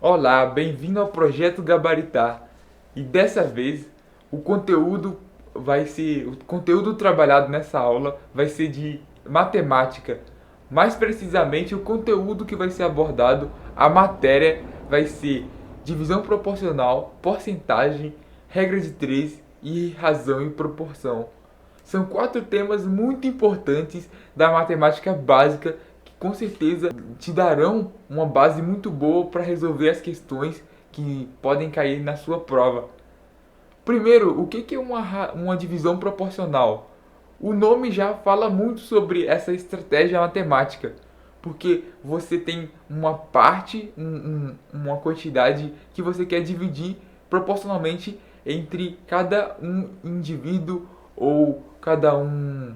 Olá, bem-vindo ao Projeto Gabaritar. E dessa vez o conteúdo trabalhado nessa aula vai ser de matemática. Mais precisamente, o conteúdo que vai ser abordado, a matéria vai ser divisão proporcional, porcentagem, regra de três e razão e proporção. São quatro temas muito importantes da matemática básica que com certeza te darão uma base muito boa para resolver as questões que podem cair na sua prova. Primeiro, o que é uma divisão proporcional? O nome já fala muito sobre essa estratégia matemática, porque você tem uma parte, uma quantidade que você quer dividir proporcionalmente entre cada um indivíduo ou cada um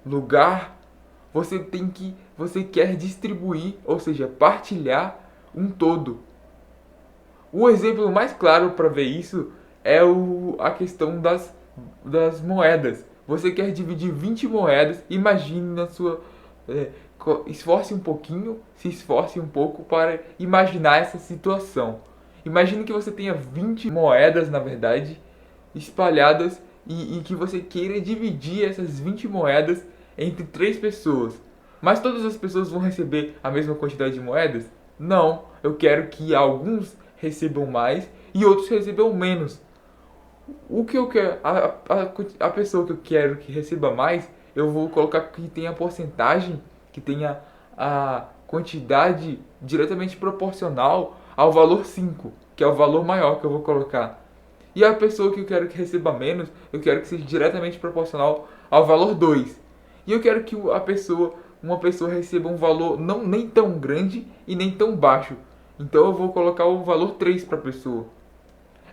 lugar. Você quer distribuir, ou seja, partilhar um todo. O exemplo mais claro para ver isso é a questão das moedas. Você quer dividir 20 moedas, imagine na sua. Esforce um pouquinho, se esforce um pouco para imaginar essa situação. Imagine que você tenha 20 moedas, na verdade, espalhadas e que você queira dividir essas 20 moedas entre três pessoas. Mas todas as pessoas vão receber a mesma quantidade de moedas? Não, eu quero que alguns recebam mais e outros recebam menos. O que eu quero, a pessoa que eu quero que receba mais, eu vou colocar que tenha a porcentagem, que tenha a quantidade diretamente proporcional ao valor 5, que é o valor maior que eu vou colocar. E a pessoa que eu quero que receba menos, eu quero que seja diretamente proporcional ao valor 2. E eu quero que uma pessoa receba um valor não nem tão grande e nem tão baixo. Então eu vou colocar o valor 3 para a pessoa.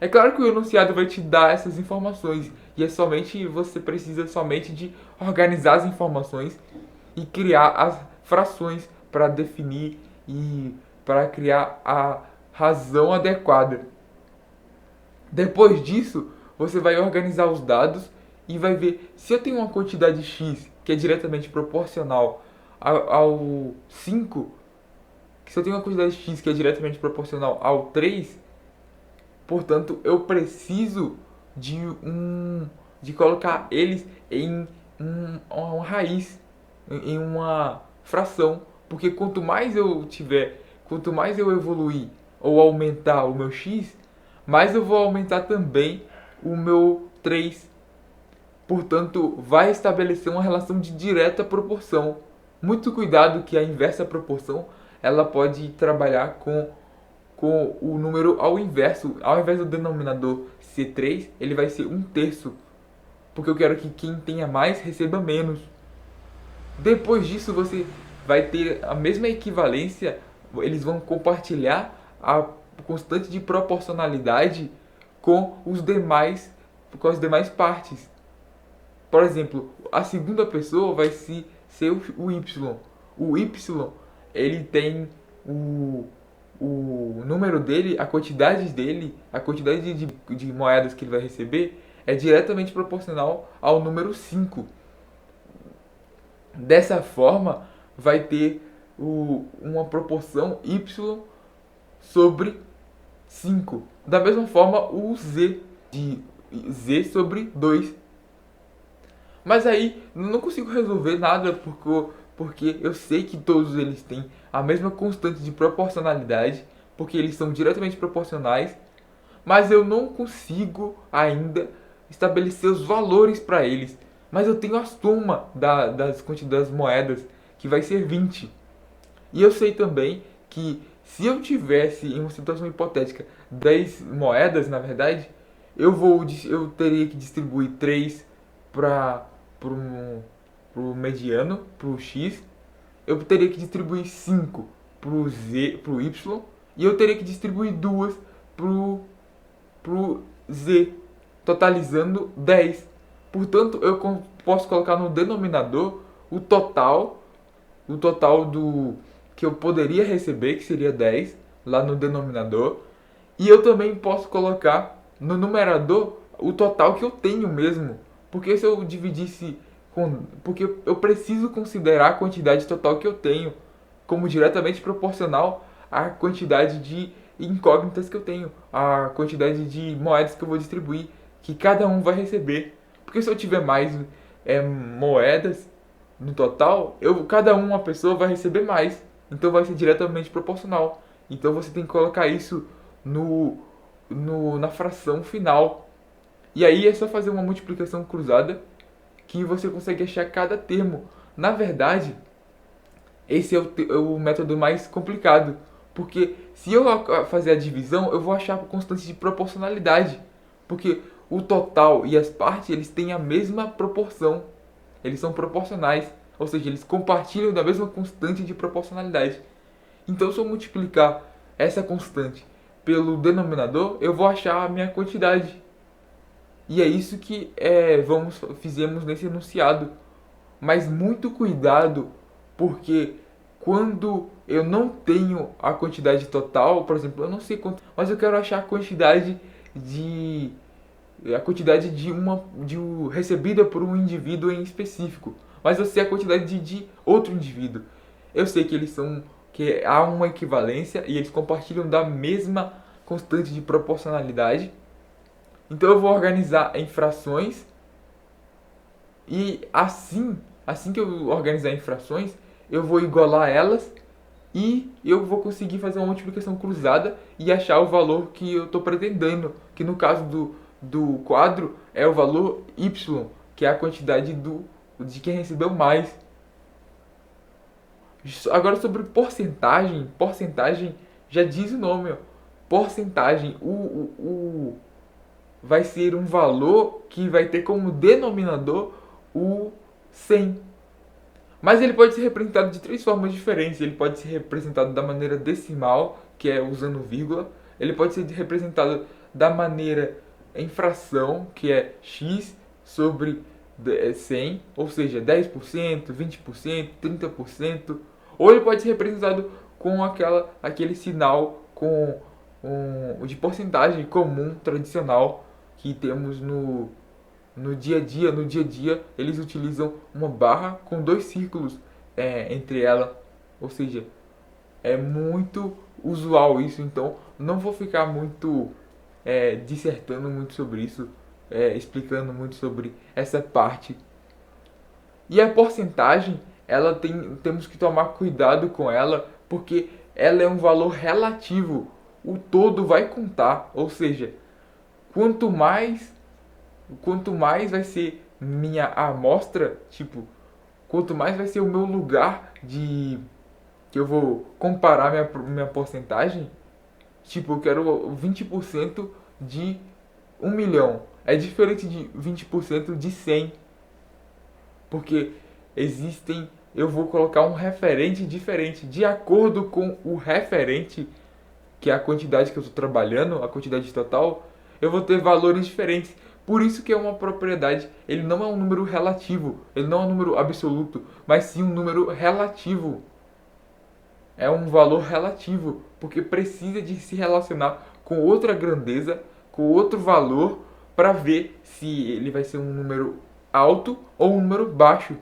É claro que o enunciado vai te dar essas informações e você precisa somente de organizar as informações e criar as frações para definir e para criar a razão adequada. Depois disso, você vai organizar os dados e vai ver se eu tenho uma quantidade X que é diretamente proporcional ao 5, se eu tenho uma quantidade X que é diretamente proporcional ao 3, portanto, eu preciso de colocar eles em uma raiz, em uma fração, porque quanto mais eu evoluir ou aumentar o meu x, mais eu vou aumentar também o meu 3. Portanto, vai estabelecer uma relação de direta proporção. Muito cuidado que a inversa proporção ela pode trabalhar com o número ao inverso. Ao invés do denominador ser 3, ele vai ser 1/3. Porque eu quero que quem tenha mais receba menos. Depois disso, você vai ter a mesma equivalência. Eles vão compartilhar a constante de proporcionalidade com com as demais partes. Por exemplo, a segunda pessoa vai ser o y. O y, ele tem o número dele, a quantidade de moedas que ele vai receber é diretamente proporcional ao número 5. Dessa forma, vai ter uma proporção y sobre 5. Da mesma forma, o z, de z sobre 2. Mas aí, não consigo resolver nada porque eu sei que todos eles têm a mesma constante de proporcionalidade, porque eles são diretamente proporcionais, mas eu não consigo ainda estabelecer os valores para eles. Mas eu tenho a soma das quantidades moedas, que vai ser 20. E eu sei também que se eu tivesse, em uma situação hipotética, 10 moedas, na verdade, eu teria que distribuir 3 para o mediano, para o x. Eu teria que distribuir 5 para o z, para o y. E eu teria que distribuir 2 para o z, totalizando 10. Portanto, eu posso colocar no denominador o total do que eu poderia receber, que seria 10, lá no denominador. E eu também posso colocar no numerador o total que eu tenho mesmo. Porque se eu dividisse porque eu preciso considerar a quantidade total que eu tenho como diretamente proporcional à quantidade incógnitas que eu tenho, a quantidade de moedas que eu vou distribuir, que cada um vai receber. Porque se eu tiver mais moedas no total, cada uma pessoa vai receber mais. Então vai ser diretamente proporcional. Então você tem que colocar isso na fração final. E aí é só fazer uma multiplicação cruzada que você consegue achar cada termo. Na verdade, esse é o método mais complicado, porque se eu fazer a divisão, eu vou achar a constante de proporcionalidade, porque o total e as partes eles têm a mesma proporção, eles são proporcionais, ou seja, eles compartilham da mesma constante de proporcionalidade. Então, se eu multiplicar essa constante pelo denominador, eu vou achar a minha quantidade. E é isso que fizemos nesse enunciado. Mas muito cuidado, porque quando eu não tenho a quantidade total, por exemplo, eu não sei quanto, mas eu quero achar a quantidade recebida por um indivíduo em específico, mas eu sei a quantidade de outro indivíduo. Eu sei que há uma equivalência e eles compartilham da mesma constante de proporcionalidade. Então eu vou organizar em frações e assim que eu organizar em frações, eu vou igualar elas e eu vou conseguir fazer uma multiplicação cruzada e achar o valor que eu estou pretendendo, que no caso do quadro é o valor y, que é a quantidade de quem recebeu mais. Agora sobre porcentagem já diz o nome, ó. Porcentagem, vai ser um valor que vai ter como denominador o 100. Mas ele pode ser representado de três formas diferentes. Ele pode ser representado da maneira decimal, que é usando vírgula. Ele pode ser representado da maneira em fração, que é x sobre 100, ou seja, 10%, 20%, 30%. Ou ele pode ser representado com aquele sinal de porcentagem comum, tradicional, que temos no dia a dia. No dia a dia, eles utilizam uma barra com dois círculos entre ela. Ou seja, é muito usual isso. Então, não vou ficar muito dissertando muito sobre isso, explicando muito sobre essa parte. E a porcentagem, temos que tomar cuidado com ela, porque ela é um valor relativo. O todo vai contar, ou seja, quanto mais vai ser minha amostra, tipo, quanto mais vai ser o meu lugar que eu vou comparar minha porcentagem, tipo, eu quero 20% de 1 milhão. É diferente de 20% de 100. Porque eu vou colocar um referente diferente. De acordo com o referente, que é a quantidade que eu estou trabalhando, a quantidade total, eu vou ter valores diferentes. Por isso que é uma propriedade, ele não é um número relativo, ele não é um número absoluto, mas sim um número relativo. É um valor relativo, porque precisa de se relacionar com outra grandeza, com outro valor, para ver se ele vai ser um número alto ou um número baixo.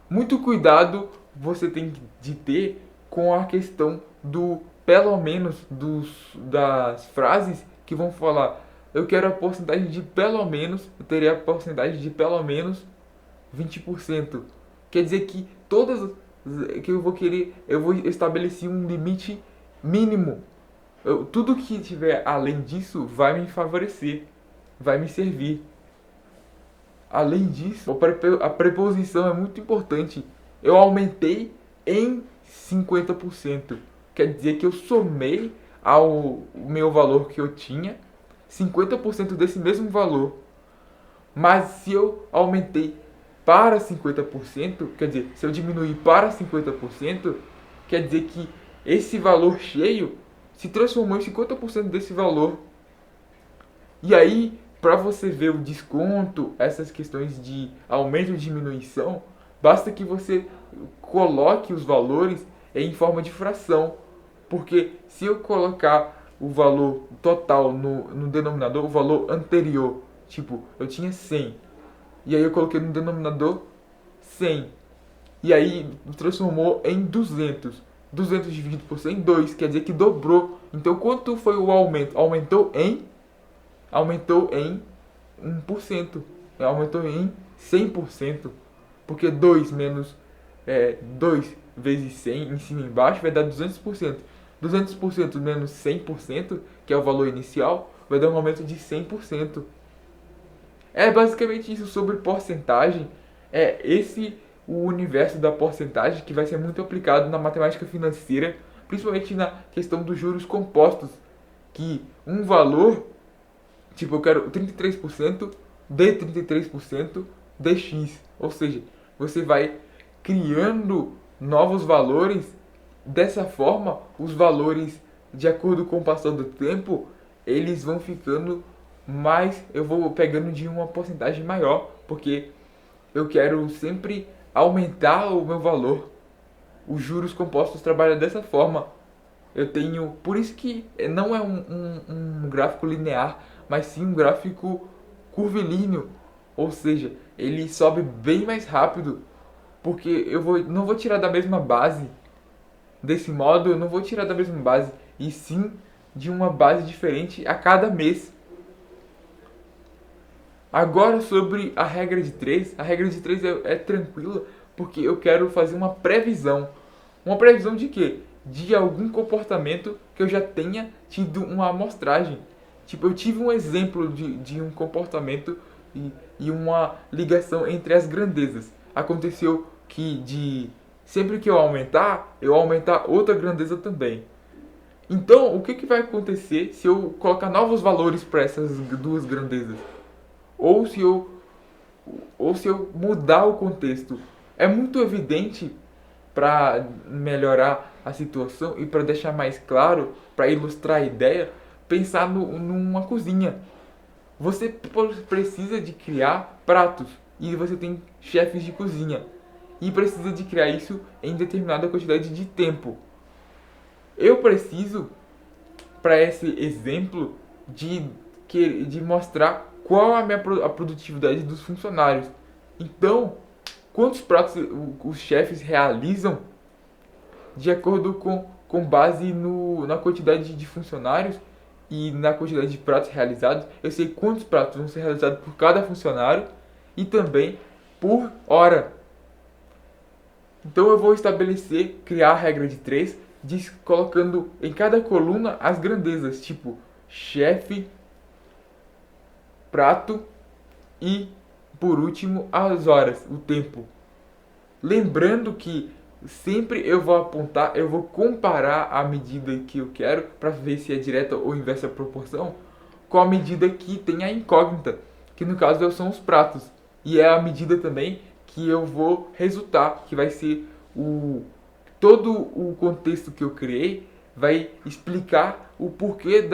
Muito cuidado você tem de ter com a questão do pelo menos das frases que vão falar eu quero a porcentagem de pelo menos, eu teria a porcentagem de pelo menos 20%. Quer dizer que todas que eu vou querer, eu vou estabelecer um limite mínimo. Tudo que tiver além disso vai me favorecer, vai me servir. Além disso, a preposição é muito importante. Eu aumentei em 50%. Quer dizer que eu somei ao meu valor que eu tinha 50% desse mesmo valor. Mas se eu aumentei para 50%, quer dizer, se eu diminuir para 50%, quer dizer que esse valor cheio se transformou em 50% desse valor. E aí, para você ver o desconto, essas questões de aumento e diminuição, basta que você coloque os valores em forma de fração. Porque se eu colocar o valor total no denominador, o valor anterior, tipo, eu tinha 100, e aí eu coloquei no denominador 100, e aí transformou em 200. 200 dividido por 100, 2, quer dizer que dobrou. Então quanto foi o aumento? Aumentou em 1%, aumentou em 100%, porque 2 menos 2 vezes 100 em cima e embaixo vai dar 200%. 200% menos 100%, que é o valor inicial, vai dar um aumento de 100%. É basicamente isso sobre porcentagem. É esse o universo da porcentagem que vai ser muito aplicado na matemática financeira, principalmente na questão dos juros compostos, que um valor, tipo, eu quero 33% de 33% de x, ou seja, você vai criando novos valores. Dessa forma, os valores, de acordo com o passar do tempo, eles vão ficando mais, eu vou pegando de uma porcentagem maior, porque eu quero sempre aumentar o meu valor. Os juros compostos trabalham dessa forma. Eu tenho, por isso que não é um gráfico linear, mas sim um gráfico curvilíneo, ou seja, ele sobe bem mais rápido, porque não vou tirar da mesma base. Desse modo, eu não vou tirar da mesma base, e sim de uma base diferente a cada mês. Agora sobre a regra de 3, a regra de 3 é tranquila, porque eu quero fazer uma previsão. Uma previsão de quê? De algum comportamento que eu já tenha tido uma amostragem. Tipo, eu tive um exemplo de um comportamento e uma ligação entre as grandezas. Aconteceu que sempre que eu aumentar outra grandeza também. Então, o que vai acontecer se eu colocar novos valores para essas duas grandezas? Ou se eu mudar o contexto? É muito evidente, para melhorar a situação e para deixar mais claro, para ilustrar a ideia, pensar numa cozinha. Você precisa de criar pratos e você tem chefes de cozinha e precisa de criar isso em determinada quantidade de tempo. Eu preciso, para esse exemplo, de mostrar qual a a produtividade dos funcionários. Então, quantos pratos os chefes realizam de acordo com base na quantidade de funcionários e na quantidade de pratos realizados. Eu sei quantos pratos vão ser realizados por cada funcionário e também por hora. Então eu vou criar a regra de 3, colocando em cada coluna as grandezas, tipo chefe, prato e, por último, as horas, o tempo. Lembrando que sempre eu vou comparar a medida que eu quero para ver se é direta ou inversa proporção com a medida que tem a incógnita, que no caso são os pratos. E é a medida também que eu vou resultar, que vai ser todo o contexto que eu criei, vai explicar o porquê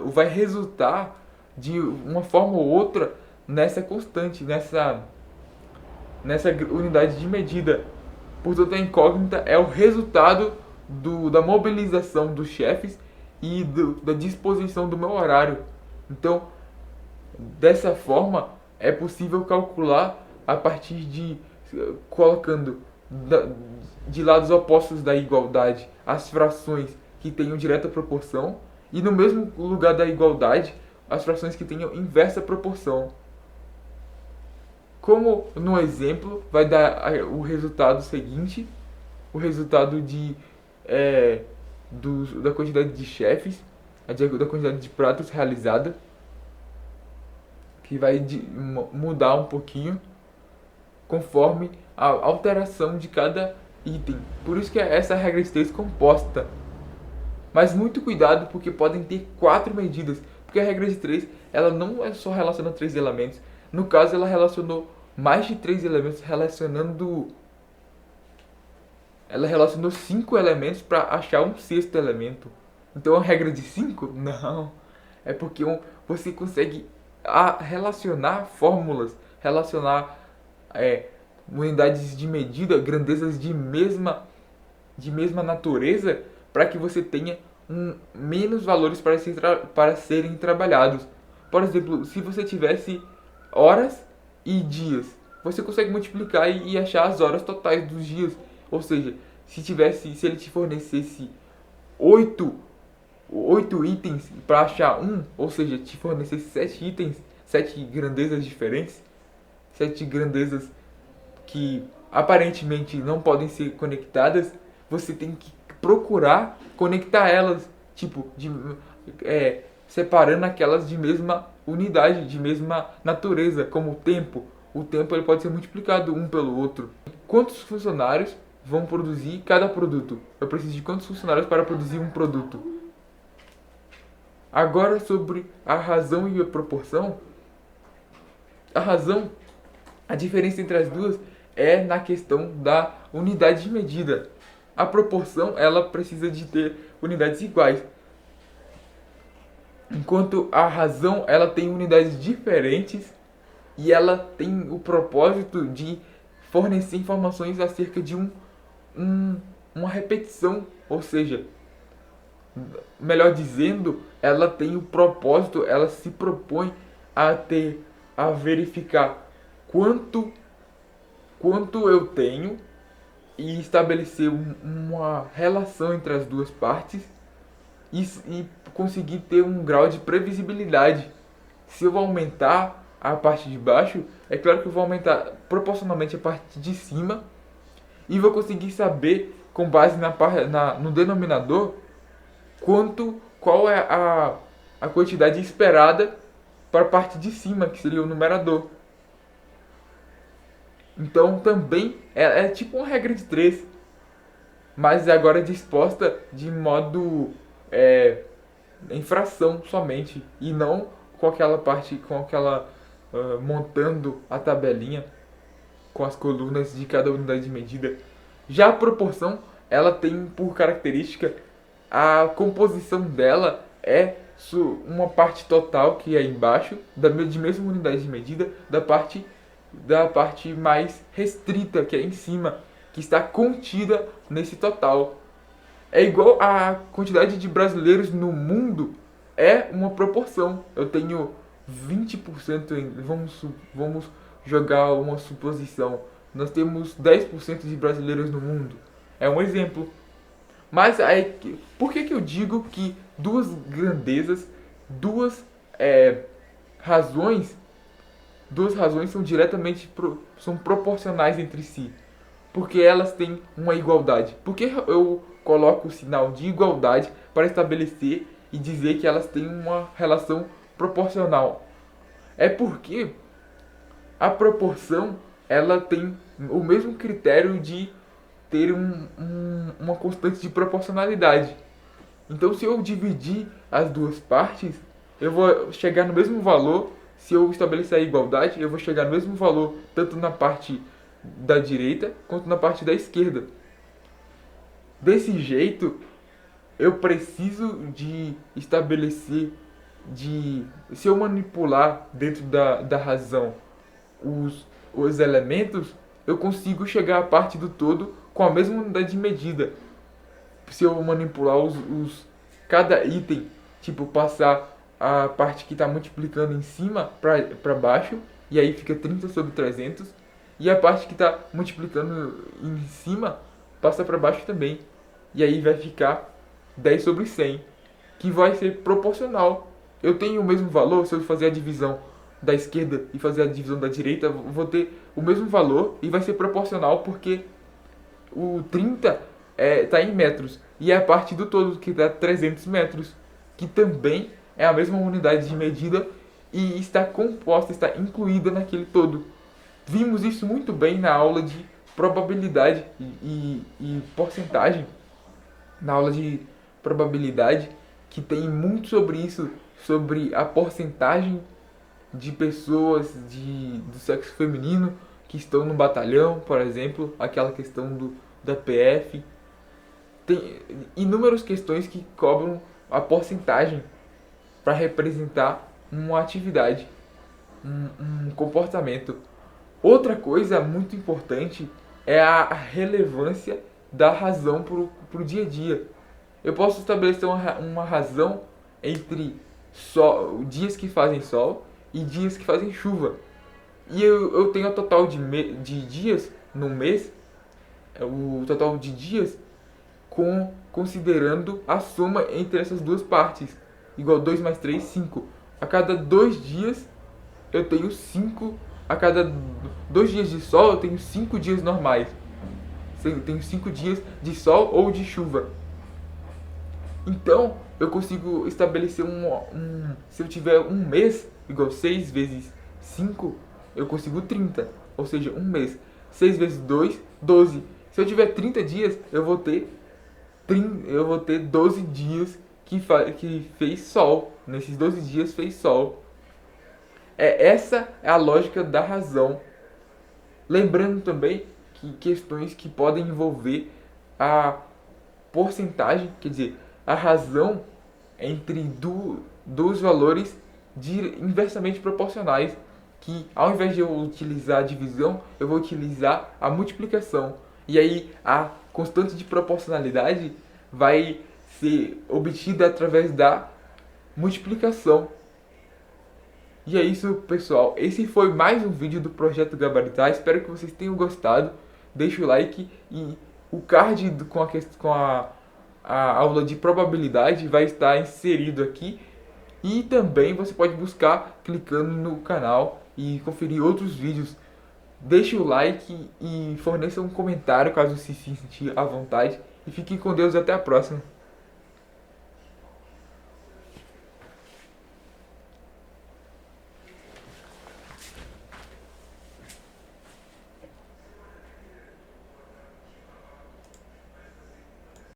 vai resultar de uma forma ou outra nessa constante, nessa unidade de medida. Portanto, a incógnita é o resultado da mobilização dos chefes e da disposição do meu horário. Então, dessa forma, é possível calcular a partir colocando de lados opostos da igualdade as frações que tenham direta proporção e no mesmo lugar da igualdade as frações que tenham inversa proporção. Como no exemplo vai dar o resultado seguinte, o resultado da quantidade de chefes, da quantidade de pratos realizada, que vai mudar um pouquinho conforme a alteração de cada item. Por isso que é essa regra de 3 composta. Mas muito cuidado, porque podem ter 4 medidas, porque a regra de 3 ela não é só relaciona 3 elementos. No caso, ela relacionou mais de 3 elementos, ela relacionou 5 elementos para achar um sexto elemento. Então a regra de 5? Não. É porque você consegue relacionar fórmulas, relacionar unidades de medida, grandezas de mesma natureza, para que você tenha menos valores para serem trabalhados. Por exemplo, se você tivesse horas e dias, você consegue multiplicar e achar as horas totais dos dias. Ou seja, se ele te fornecesse oito, oito itens para achar um, ou seja, te fornecesse 7 itens, 7 grandezas diferentes, 7 grandezas que aparentemente não podem ser conectadas, você tem que procurar conectar elas, tipo, separando aquelas de mesma unidade, de mesma natureza, como o tempo. O tempo ele pode ser multiplicado um pelo outro. Quantos funcionários vão produzir cada produto? Eu preciso de quantos funcionários para produzir um produto? Agora sobre a razão e a proporção. A diferença entre as duas é na questão da unidade de medida. A proporção ela precisa de ter unidades iguais, enquanto a razão ela tem unidades diferentes e ela tem o propósito de fornecer informações acerca de uma repetição, ou seja, melhor dizendo, ela tem o propósito, ela se propõe a verificar quanto eu tenho e estabelecer uma relação entre as duas partes e conseguir ter um grau de previsibilidade. Se eu aumentar a parte de baixo, é claro que eu vou aumentar proporcionalmente a parte de cima e vou conseguir saber, com base no denominador, qual é a quantidade esperada para a parte de cima, que seria o numerador. Então também é tipo uma regra de 3, mas agora disposta de modo em fração somente, e não com aquela parte, montando a tabelinha com as colunas de cada unidade de medida. Já a proporção, ela tem por característica a composição dela é uma parte total, que é embaixo, de mesma unidade de medida, da parte mais restrita, que é em cima, que está contida nesse total. É igual a quantidade de brasileiros no mundo, é uma proporção. Eu tenho 20%, vamos jogar uma suposição. Nós temos 10% de brasileiros no mundo. É um exemplo. Mas aí, por que eu digo que duas grandezas, razões, duas razões são proporcionais entre si? Porque elas têm uma igualdade. Por que eu coloco o sinal de igualdade para estabelecer e dizer que elas têm uma relação proporcional? É porque a proporção ela tem o mesmo critério de ter uma constante de proporcionalidade. Então, se eu dividir as duas partes, eu vou chegar no mesmo valor. Se eu estabelecer a igualdade, eu vou chegar no mesmo valor tanto na parte da direita quanto na parte da esquerda. Desse jeito, eu preciso de estabelecer, se eu manipular dentro da razão os elementos, eu consigo chegar à parte do todo com a mesma unidade de medida. Se eu manipular cada item, tipo passar a parte que está multiplicando em cima para baixo, e aí fica 30 sobre 300, e a parte que está multiplicando em cima passa para baixo também, e aí vai ficar 10 sobre 100, que vai ser proporcional. Eu tenho o mesmo valor, se eu fazer a divisão da esquerda e fazer a divisão da direita, vou ter o mesmo valor e vai ser proporcional, porque o 30 está em metros e é a parte do todo que dá 300 metros, que também é a mesma unidade de medida e está composta, está incluída naquele todo. Vimos isso muito bem na aula de probabilidade e porcentagem, na aula de probabilidade, que tem muito sobre isso, sobre a porcentagem de pessoas do sexo feminino que estão no batalhão, por exemplo, aquela questão da PF. Tem inúmeras questões que cobram a porcentagem para representar uma atividade, um comportamento. Outra coisa muito importante é a relevância da razão para o dia a dia. Eu posso estabelecer uma razão entre dias que fazem sol e dias que fazem chuva. E eu tenho a total de dias no mês, o total de dias considerando a soma entre essas duas partes. Igual 2 mais 3, 5. A cada 2 dias eu tenho 5. A cada 2 dias de sol eu tenho 5 dias normais. Eu tenho 5 dias de sol ou de chuva. Então eu consigo estabelecer se eu tiver um mês, igual 6 vezes 5, eu consigo 30. Ou seja, um mês. 6 vezes 2, 12. Se eu tiver 30 dias, eu vou ter 12 dias que fez sol. Nesses 12 dias fez sol. Essa é a lógica da razão. Lembrando também que questões que podem envolver a porcentagem, quer dizer, a razão entre dos valores inversamente proporcionais, que ao invés de eu utilizar a divisão, eu vou utilizar a multiplicação. E aí a constante de proporcionalidade vai ser obtida através da multiplicação. E é isso, pessoal. Esse foi mais um vídeo do Projeto Gabaritar. Espero que vocês tenham gostado. Deixa o like e o card com a aula de probabilidade vai estar inserido aqui. E também você pode buscar clicando no canal e conferir outros vídeos. Deixe o like e forneça um comentário caso se sentir à vontade. E fiquem com Deus e até a próxima.